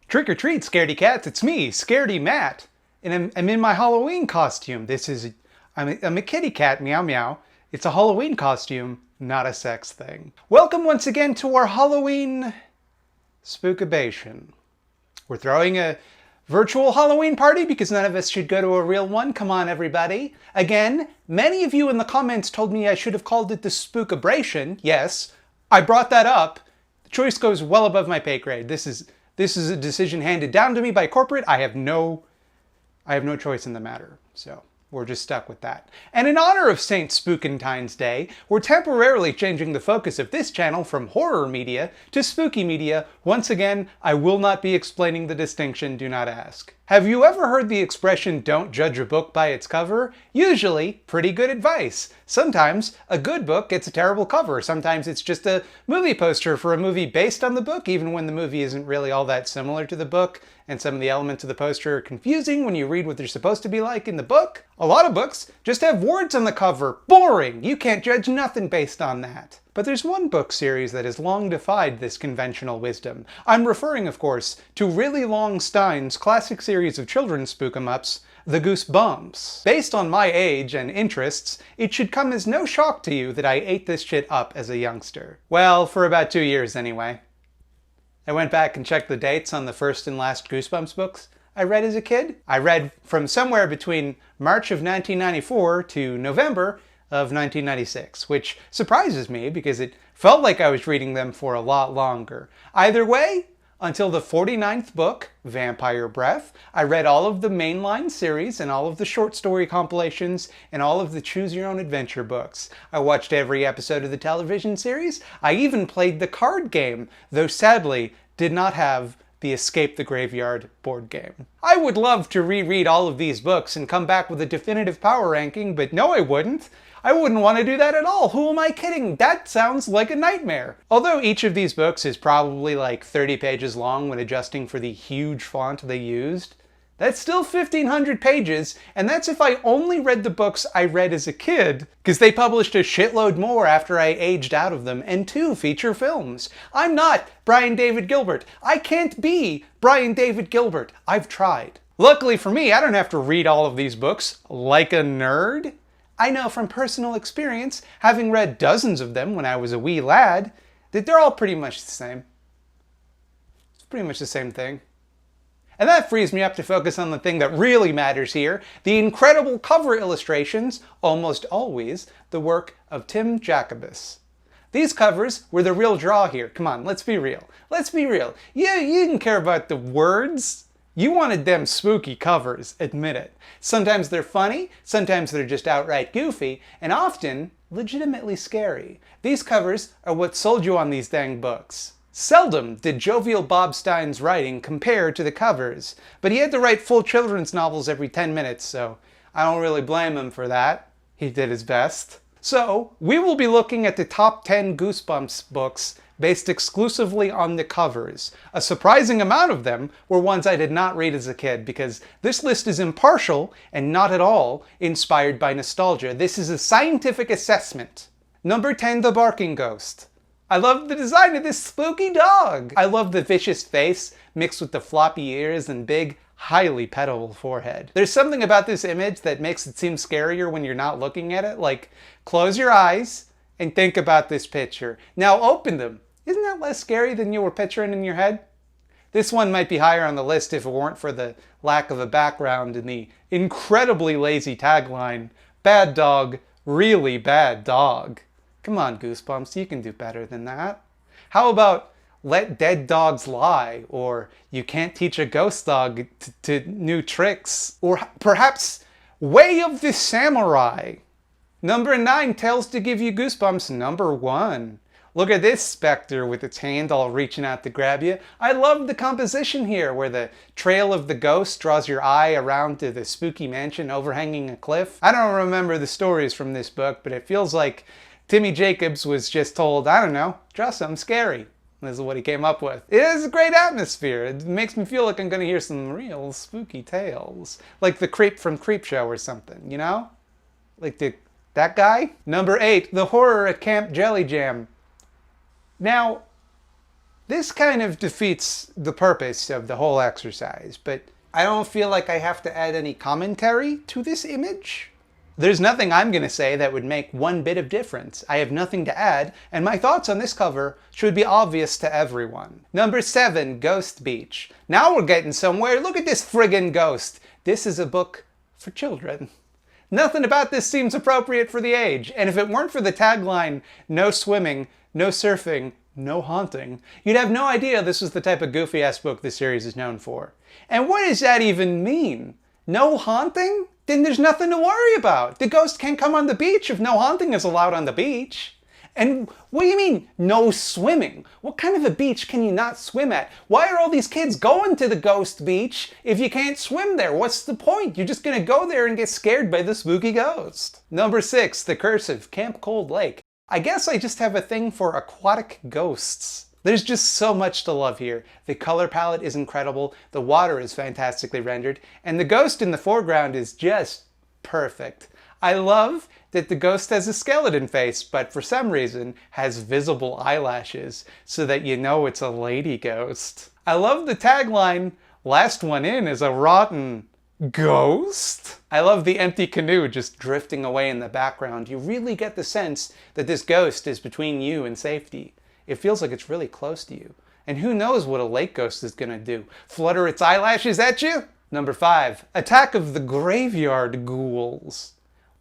Trick or treat, scaredy cats, it's me, Scaredy Matt. And I'm in my Halloween costume. I'm a kitty cat, meow meow. It's a Halloween costume, not a sex thing. Welcome once again to our Halloween spookabation. We're throwing a virtual Halloween party because none of us should go to a real one. Come on, everybody. Again, many of you in the comments told me I should have called it the spookabration. Yes, I brought that up. The choice goes well above my pay grade. This is a decision handed down to me by corporate. I have no choice in the matter. So we're just stuck with that. And in honor of St. Spookentine's Day, we're temporarily changing the focus of this channel from horror media to spooky media. Once again, I will not be explaining the distinction, do not ask. Have you ever heard the expression, don't judge a book by its cover? Usually, pretty good advice. Sometimes, a good book gets a terrible cover. Sometimes it's just a movie poster for a movie based on the book, even when the movie isn't really all that similar to the book, and some of the elements of the poster are confusing when you read what they're supposed to be like in the book. A lot of books just have words on the cover. Boring! You can't judge nothing based on that. But there's one book series that has long defied this conventional wisdom. I'm referring, of course, to Really Long Stein's classic series of children's spook-em-ups, the Goosebumps. Based on my age and interests, it should come as no shock to you that I ate this shit up as a youngster. Well, for about 2 years anyway. I went back and checked the dates on the first and last Goosebumps books I read as a kid. I read from somewhere between March of 1994 to November of 1996, which surprises me because it felt like I was reading them for a lot longer. Either way, until the 49th book, Vampire Breath, I read all of the mainline series and all of the short story compilations and all of the Choose Your Own Adventure books. I watched every episode of the television series. I even played the card game, though sadly did not have the Escape the Graveyard board game. I would love to reread all of these books and come back with a definitive power ranking, but no, I wouldn't. I wouldn't want to do that at all. Who am I kidding? That sounds like a nightmare. Although each of these books is probably like 30 pages long when adjusting for the huge font they used, that's still 1,500 pages, and that's if I only read the books I read as a kid, because they published a shitload more after I aged out of them, and 2 feature films. I'm not Brian David Gilbert. I can't be Brian David Gilbert. I've tried. Luckily for me, I don't have to read all of these books like a nerd. I know from personal experience, having read dozens of them when I was a wee lad, that they're all pretty much the same. It's pretty much the same thing. And that frees me up to focus on the thing that really matters here, the incredible cover illustrations, almost always the work of Tim Jacobus. These covers were the real draw here. Come on, let's be real. Let's be real. Yeah, you didn't care about the words. You wanted them spooky covers, admit it. Sometimes they're funny, sometimes they're just outright goofy, and often legitimately scary. These covers are what sold you on these dang books. Seldom did jovial Bob Stein's writing compare to the covers, but he had to write full children's novels every 10 minutes, so I don't really blame him for that. He did his best. So, we will be looking at the top 10 Goosebumps books based exclusively on the covers. A surprising amount of them were ones I did not read as a kid, because this list is impartial and not at all inspired by nostalgia. This is a scientific assessment. Number 10, The Barking Ghost. I love the design of this spooky dog. I love the vicious face mixed with the floppy ears and big, highly petable forehead. There's something about this image that makes it seem scarier when you're not looking at it. Like, close your eyes and think about this picture. Now open them. Isn't that less scary than you were picturing in your head? This one might be higher on the list if it weren't for the lack of a background and the incredibly lazy tagline, "Bad dog, really bad dog." Come on, Goosebumps, you can do better than that. How about "Let dead dogs lie," or "You can't teach a ghost dog to new tricks," or perhaps "Way of the Samurai." Number 9, Tales to Give You Goosebumps, number 1. Look at this specter with its hand all reaching out to grab you. I love the composition here, where the trail of the ghost draws your eye around to the spooky mansion overhanging a cliff. I don't remember the stories from this book, but it feels like Timmy Jacobs was just told, I don't know, draw something scary. This is what he came up with. It has a great atmosphere. It makes me feel like I'm going to hear some real spooky tales. Like the creep from Creepshow or something, you know? Like that guy? Number 8, The Horror at Camp Jelly Jam. Now, This kind of defeats the purpose of the whole exercise, but I don't feel like I have to add any commentary to this image. There's nothing I'm going to say that would make one bit of difference. I have nothing to add, and my thoughts on this cover should be obvious to everyone. Number 7, Ghost Beach. Now we're getting somewhere. Look at this friggin' ghost. This is a book for children. Nothing about this seems appropriate for the age, and if it weren't for the tagline, no swimming, no surfing, no haunting, you'd have no idea this was the type of goofy-ass book this series is known for. And what does that even mean? No haunting? Then there's nothing to worry about. The ghost can't come on the beach if no haunting is allowed on the beach. And what do you mean, no swimming? What kind of a beach can you not swim at? Why are all these kids going to the ghost beach if you can't swim there? What's the point? You're just gonna go there and get scared by the spooky ghost. Number 6, The Cursive, Camp Cold Lake. I guess I just have a thing for aquatic ghosts. There's just so much to love here. The color palette is incredible, the water is fantastically rendered, and the ghost in the foreground is just perfect. I love that the ghost has a skeleton face, but for some reason has visible eyelashes, so that you know it's a lady ghost. I love the tagline, "Last one in is a rotten ghost." I love the empty canoe just drifting away in the background. You really get the sense that this ghost is between you and safety. It feels like it's really close to you. And who knows what a lake ghost is gonna do? Flutter its eyelashes at you? Number 5, Attack of the Graveyard Ghouls.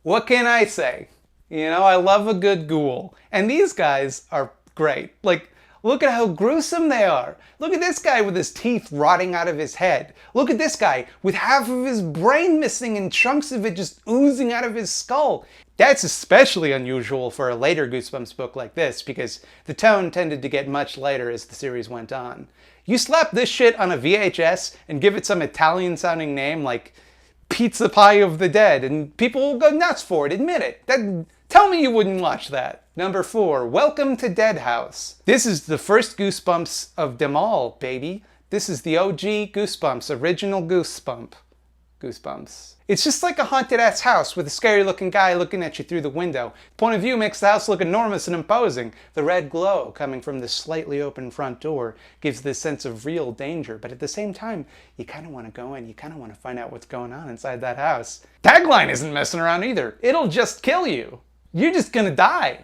What can I say? You know, I love a good ghoul. And these guys are great. Like, look at how gruesome they are. Look at this guy with his teeth rotting out of his head. Look at this guy with half of his brain missing and chunks of it just oozing out of his skull. That's especially unusual for a later Goosebumps book like this, because the tone tended to get much lighter as the series went on. You slap this shit on a VHS and give it some Italian-sounding name like Pizza Pie of the Dead, and people will go nuts for it, admit it. Tell me you wouldn't watch that. Number 4, Welcome to Dead House. This is the first Goosebumps of them all, baby. This is the OG Goosebumps, original Goosebumps. It's just like a haunted-ass house with a scary-looking guy looking at you through the window. Point of view makes the house look enormous and imposing. The red glow coming from the slightly open front door gives this sense of real danger, but at the same time, you kind of want to go in, you kind of want to find out what's going on inside that house. Tagline isn't messing around either. It'll just kill you. You're just gonna die.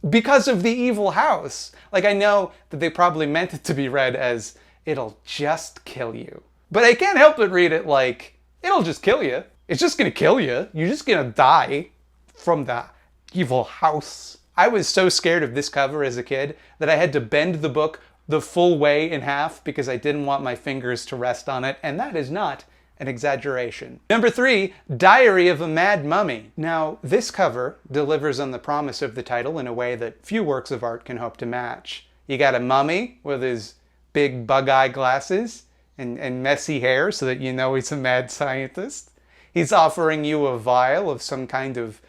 Because of the evil house. Like, I know that they probably meant it to be read as, it'll just kill you. But I can't help but read it like, it'll just kill you. It's just gonna kill you. You're just gonna die from the evil house. I was so scared of this cover as a kid that I had to bend the book the full way in half because I didn't want my fingers to rest on it, and that is not an exaggeration. Number 3, Diary of a Mad Mummy. Now, this cover delivers on the promise of the title in a way that few works of art can hope to match. You got a mummy with his big bug-eye glasses and messy hair so that you know he's a mad scientist. He's offering you a vial of some kind of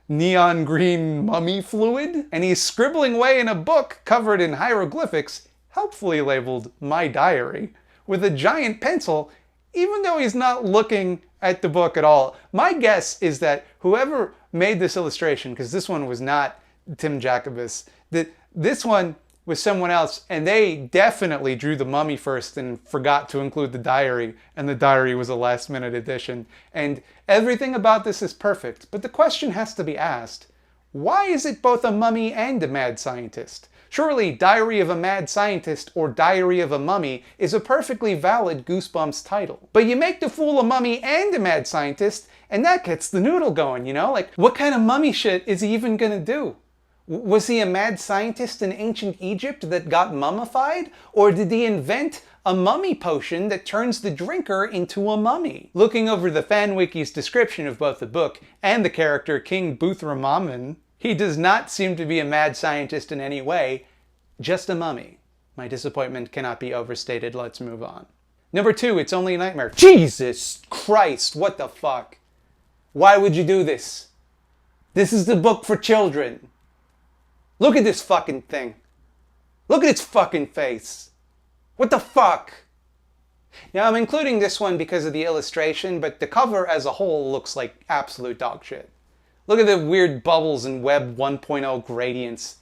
neon green mummy fluid, and he's scribbling away in a book covered in hieroglyphics, helpfully labeled My Diary, with a giant pencil, even though he's not looking at the book at all. My guess is that whoever made this illustration, because this one was not Tim Jacobus, that this one was someone else, and they definitely drew the mummy first and forgot to include the diary, and the diary was a last-minute addition. And everything about this is perfect, but the question has to be asked, why is it both a mummy and a mad scientist? Surely Diary of a Mad Scientist or Diary of a Mummy is a perfectly valid Goosebumps title. But you make the fool a mummy and a mad scientist, and that gets the noodle going, you know? Like, what kind of mummy shit is he even gonna do? Was he a mad scientist in ancient Egypt that got mummified? Or did he invent a mummy potion that turns the drinker into a mummy? Looking over the fan wiki's description of both the book and the character King Boothramamman, he does not seem to be a mad scientist in any way, just a mummy. My disappointment cannot be overstated. Let's move on. Number 2, It's Only a Nightmare. Jesus Christ, what the fuck? Why would you do this? This is the book for children. Look at this fucking thing. Look at its fucking face. What the fuck? Now, I'm including this one because of the illustration, but the cover as a whole looks like absolute dog shit. Look at the weird bubbles and Web 1.0 gradients.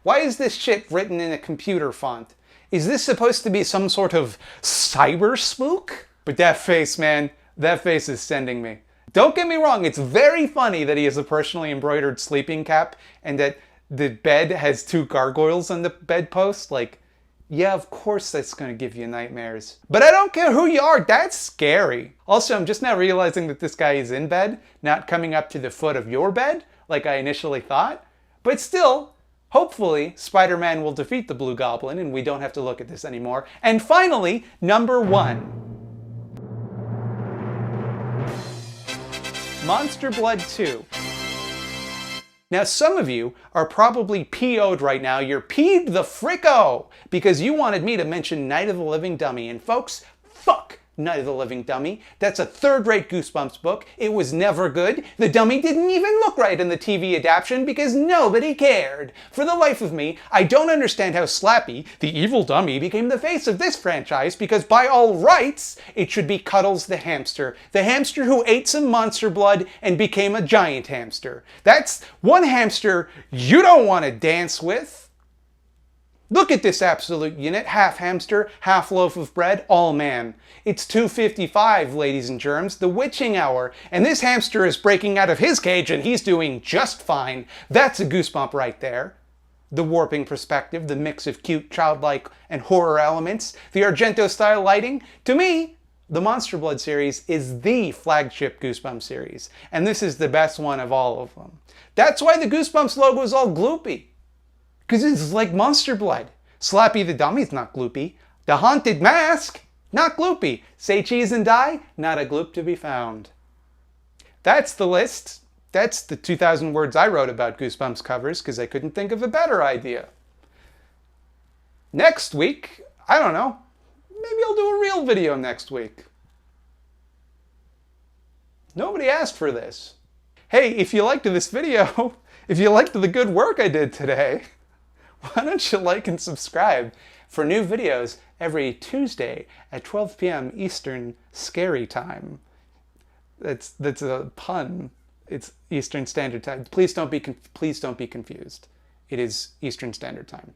Why is this shit written in a computer font? Is this supposed to be some sort of cyber spook? But that face, man, that face is sending me. Don't get me wrong, it's very funny that he has a personally embroidered sleeping cap and that the bed has 2 gargoyles on the bedpost. Like, yeah, of course that's gonna give you nightmares. But I don't care who you are, that's scary. Also, I'm just now realizing that this guy is in bed, not coming up to the foot of your bed, like I initially thought. But still, hopefully, Spider-Man will defeat the Blue Goblin and we don't have to look at this anymore. And finally, number 1. Monster Blood 2. Now, some of you are probably PO'd right now. You're peed the fricko because you wanted me to mention Night of the Living Dummy. And folks, fuck Night of the Living Dummy. That's a third-rate Goosebumps book. It was never good. The dummy didn't even look right in the TV adaptation because nobody cared. For the life of me, I don't understand how Slappy, the evil dummy, became the face of this franchise because by all rights, it should be Cuddles the hamster. The hamster who ate some monster blood and became a giant hamster. That's one hamster you don't want to dance with. Look at this absolute unit, half hamster, half loaf of bread, all man. It's 2:55, ladies and germs, the witching hour, and this hamster is breaking out of his cage and he's doing just fine. That's a goosebump right there. The warping perspective, the mix of cute, childlike, and horror elements, the Argento-style lighting. To me, the Monster Blood series is the flagship Goosebumps series, and this is the best one of all of them. That's why the Goosebumps logo is all gloopy. Because it's like Monster Blood. Slappy the Dummy's not gloopy. The Haunted Mask, not gloopy. Say cheese and die, not a gloop to be found. That's the list. That's the 2,000 words I wrote about Goosebumps covers because I couldn't think of a better idea. Next week, I don't know, maybe I'll do a real video next week. Nobody asked for this. Hey, if you liked this video, if you liked the good work I did today, why don't you like and subscribe for new videos every Tuesday at 12 p.m. Eastern Scary Time. That's a pun. It's Eastern Standard Time. Please don't be confused. It is Eastern Standard Time.